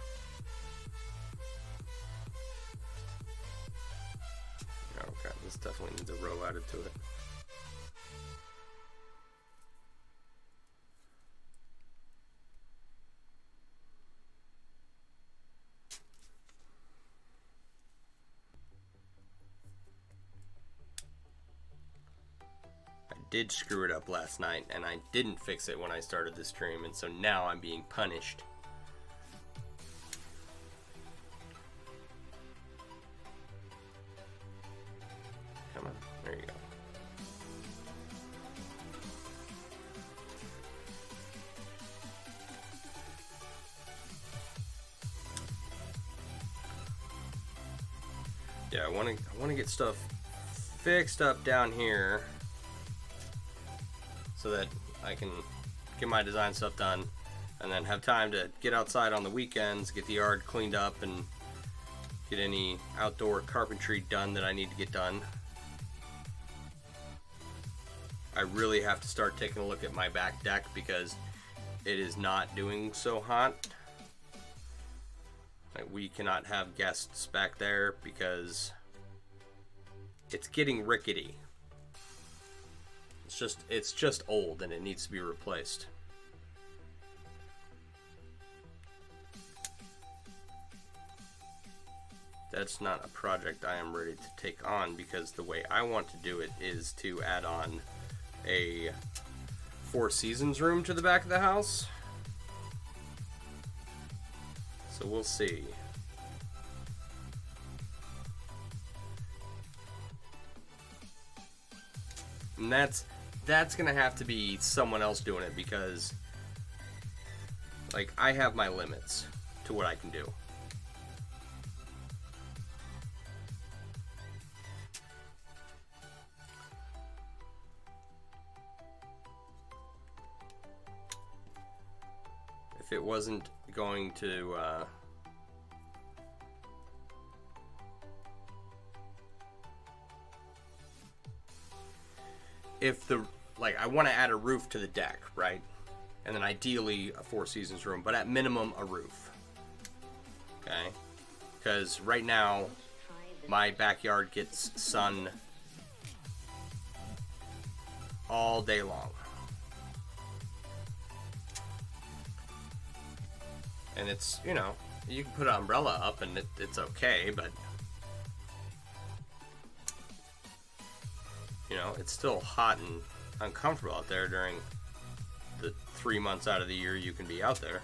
Okay, this definitely needs a row added to it. Did screw it up last night, and I didn't fix it when I started the stream, and so now I'm being punished. Come on, there you go. Yeah, I want to get stuff fixed up down here, so that I can get my design stuff done and then have time to get outside on the weekends, get the yard cleaned up, and get any outdoor carpentry done that I need to get done. I really have to start taking a look at my back deck because it is not doing so hot. Like, we cannot have guests back there because it's getting rickety. It's just old and it needs to be replaced. That's not a project I am ready to take on because the way I want to do it is to add on a Four Seasons room to the back of the house. So we'll see. And that's gonna have to be someone else doing it because, like, I have my limits to what I can do. If it wasn't going to I want to add a roof to the deck, right? And then ideally a Four Seasons room, but at minimum a roof. Okay? Because right now my backyard gets sun all day long. And it's, you know, you can put an umbrella up and it's okay, but you know, it's still hot and uncomfortable out there during the 3 months out of the year you can be out there.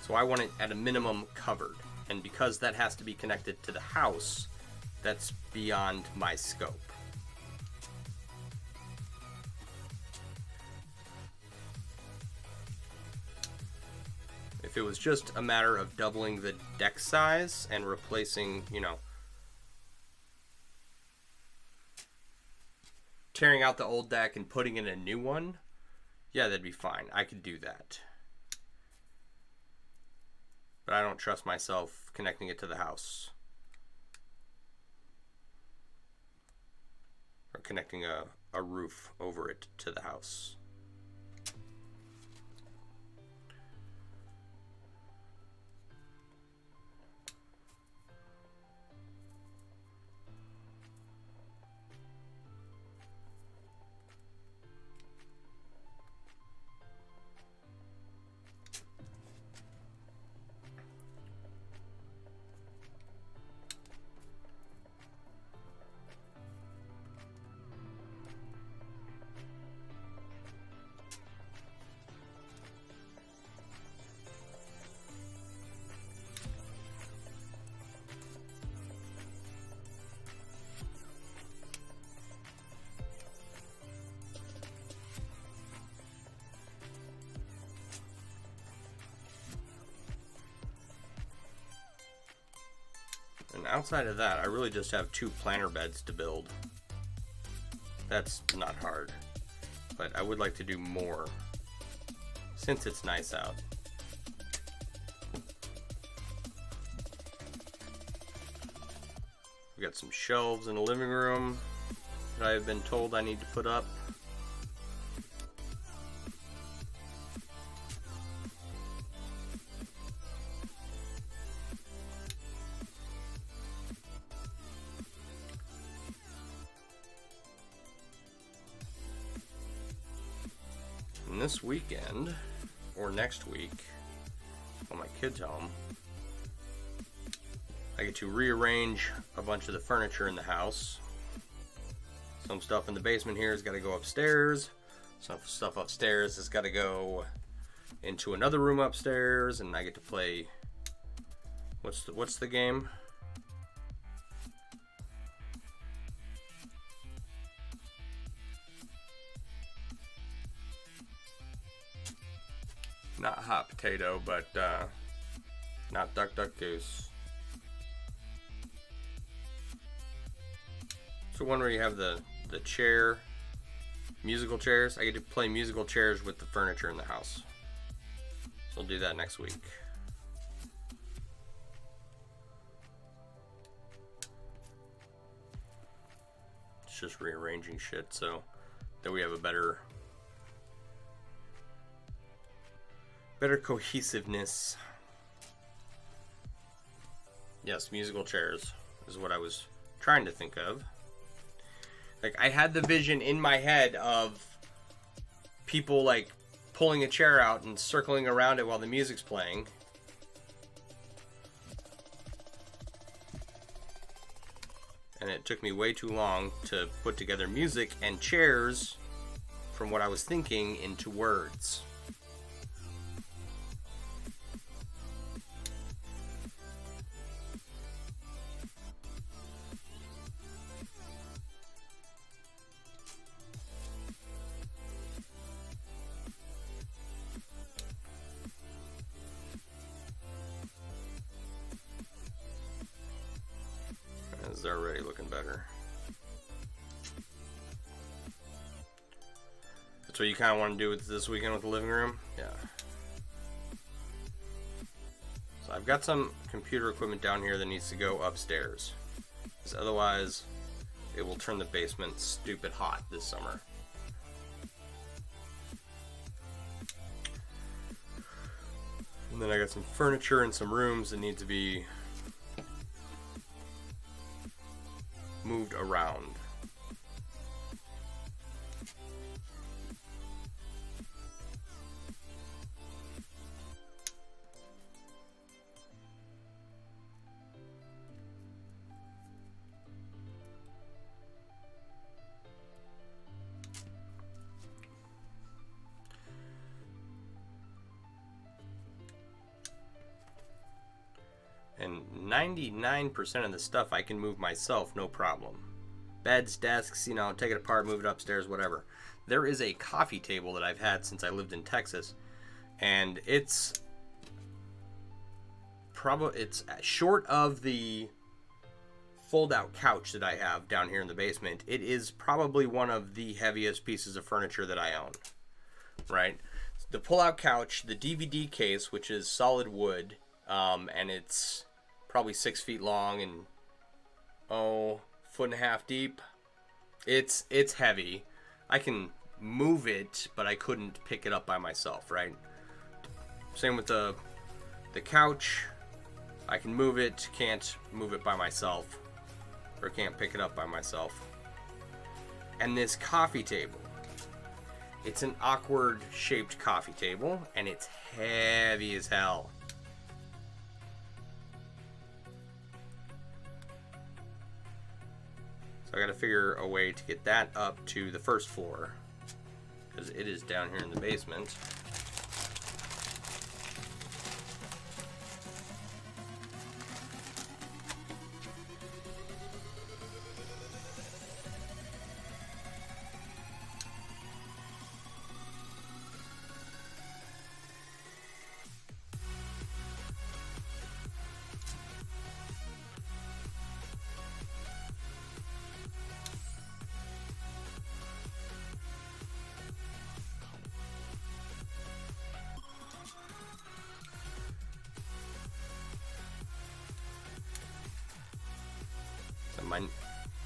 So I want it at a minimum covered. And because that has to be connected to the house, that's beyond my scope. If it was just a matter of doubling the deck size and replacing, you know, tearing out the old deck and putting in a new one, yeah, that'd be fine. I could do that. But I don't trust myself connecting it to the house. Or connecting a roof over it to the house. And outside of that, I really just have 2 planter beds to build. That's not hard, but I would like to do more since it's nice out. We got some shelves in the living room that I've been told I need to put up. this weekend, or next week, when my kid's home, I get to rearrange a bunch of the furniture in the house. Some stuff in the basement here has got to go upstairs. Some stuff upstairs has got to go into another room upstairs, and I get to play. What's the game? Not hot potato, but not duck goose. So one where you have the chair, musical chairs. I get to play musical chairs with the furniture in the house. So I'll do that next week. It's just rearranging shit so that we have a better cohesiveness. Yes, musical chairs is what I was trying to think of. Like, I had the vision in my head of people like pulling a chair out and circling around it while the music's playing. And it took me way too long to put together music and chairs from what I was thinking into words. It's already looking better. That's what you kind of want to do with this weekend with the living room? Yeah. So I've got some computer equipment down here that needs to go upstairs, because otherwise it will turn the basement stupid hot this summer. And then I got some furniture in some rooms that need to be moved around. And 99% of the stuff I can move myself, no problem. Beds, desks, you know, take it apart, move it upstairs, whatever. There is a coffee table that I've had since I lived in Texas, and it's short of the fold-out couch that I have down here in the basement. It is probably one of the heaviest pieces of furniture that I own. Right? The pull-out couch, the DVD case, which is solid wood, and it's probably 6 feet long and foot and a half deep. It's heavy. I can move it, but I couldn't pick it up by myself, right? Same with the couch. I can move it, can't move it by myself, or can't pick it up by myself. And this coffee table, it's an awkward shaped coffee table, and it's heavy as hell. So I gotta figure a way to get that up to the first floor, because it is down here in the basement.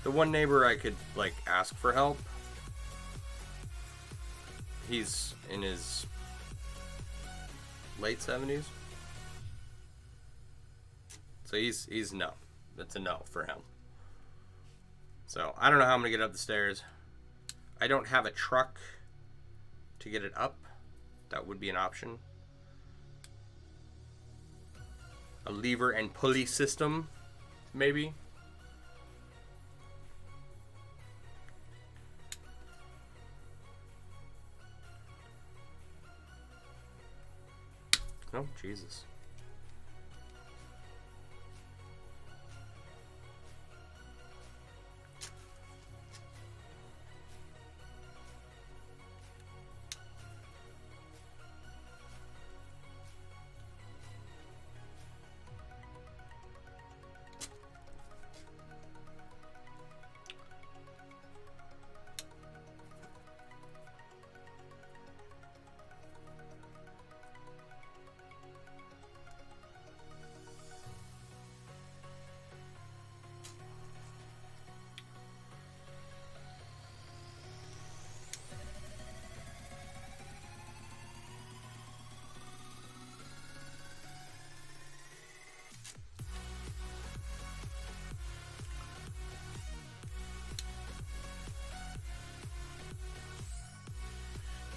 The one neighbor I could like ask for help, he's in his late 70s, so he's no. That's a no for him. So I don't know how I'm gonna get up the stairs. I don't have a truck to get it up, That would be an option. A lever and pulley system, maybe. Oh, Jesus.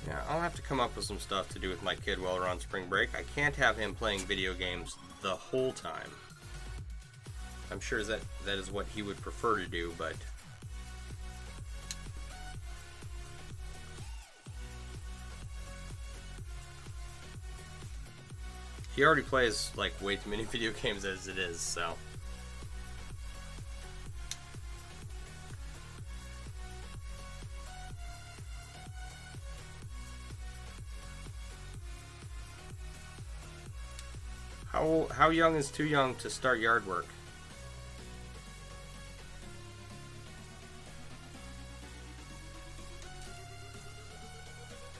Yeah, I'll have to come up with some stuff to do with my kid while we're on spring break. I can't have him playing video games the whole time. I'm sure that is what he would prefer to do, but he already plays like way too many video games as it is, so. How young is too young to start yard work?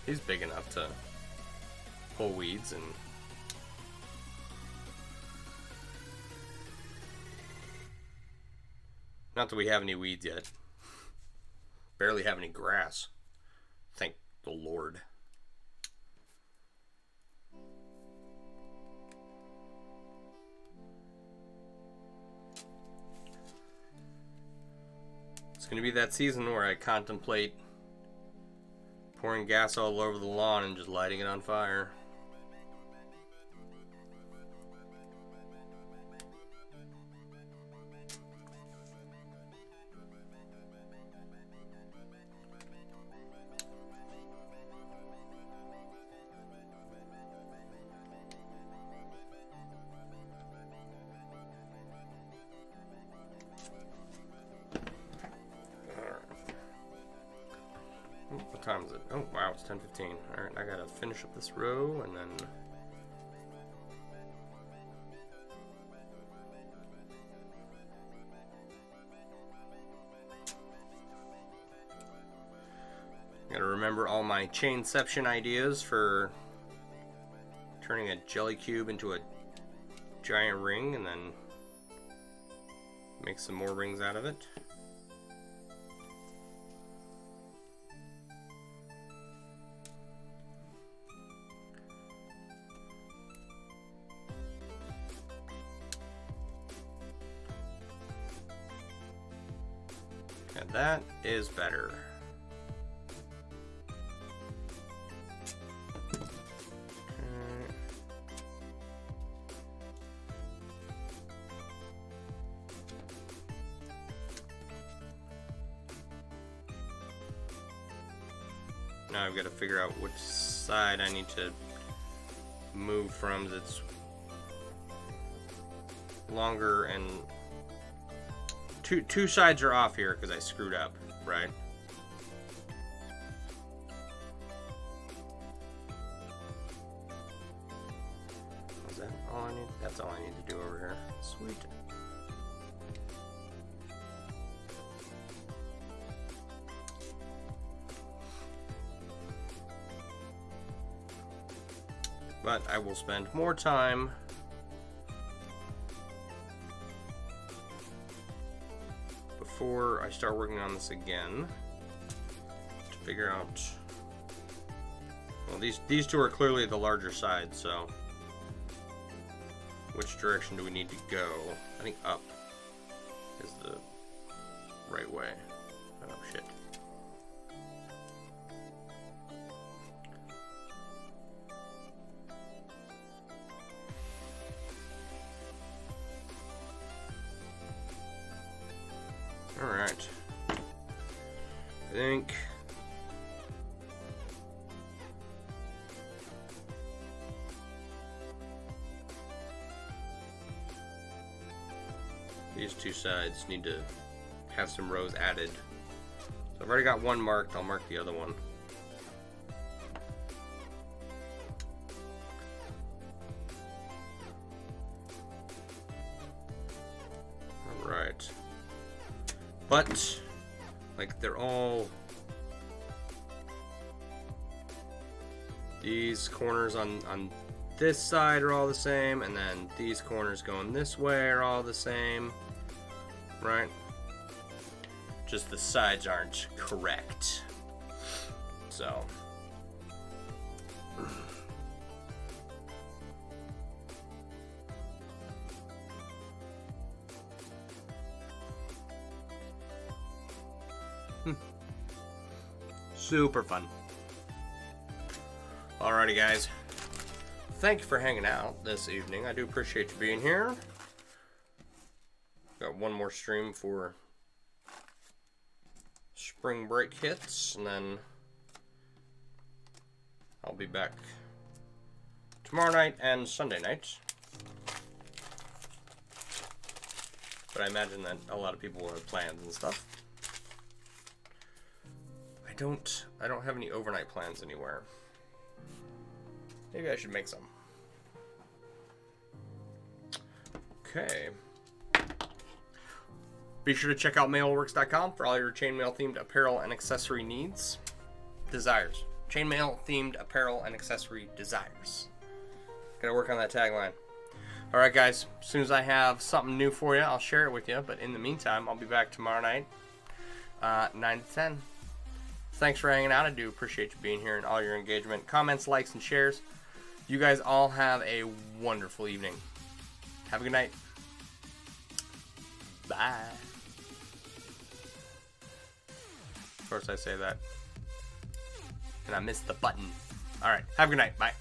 He's big enough to pull weeds and not that we have any weeds yet. Barely have any grass. Thank the Lord. It's going to be that season where I contemplate pouring gas all over the lawn and just lighting it on fire. What time is it? Oh, wow, it's 10:15. Alright, I gotta finish up this row and then... Gotta remember all my chainception ideas for turning a jelly cube into a giant ring and then make some more rings out of it. And that is better. Now I've got to figure out which side I need to move from that's longer, and two sides are off here because I screwed up, right? Is that all I need? That's all I need to do over here. Sweet. But I will spend more time before I start working on this again to figure out. Well, these two are clearly the larger sides, so which direction do we need to go? I think up is the right way. Oh shit. These two sides need to have some rows added. So I've already got one marked, I'll mark the other one. Alright. But, like, they're all... These corners on this side are all the same, and then these corners going this way are all the same, right? Just the sides aren't correct. So... Super fun. Alrighty, guys. Thank you for hanging out this evening. I do appreciate you being here. Got one more stream for spring break hits, and then I'll be back tomorrow night and Sunday night. But I imagine that a lot of people will have plans and stuff. I don't have any overnight plans anywhere. Maybe I should make some. Okay. Be sure to check out MailleWerX.com for all your chainmail themed apparel and accessory needs. Desires. Chainmail themed apparel and accessory desires. Gotta work on that tagline. Alright, guys. As soon as I have something new for you, I'll share it with you. But in the meantime, I'll be back tomorrow night, 9 to 10. Thanks for hanging out. I do appreciate you being here and all your engagement, comments, likes, and shares. You guys all have a wonderful evening. Have a good night. Bye. Of course I say that. And I missed the button. Alright, have a good night. Bye.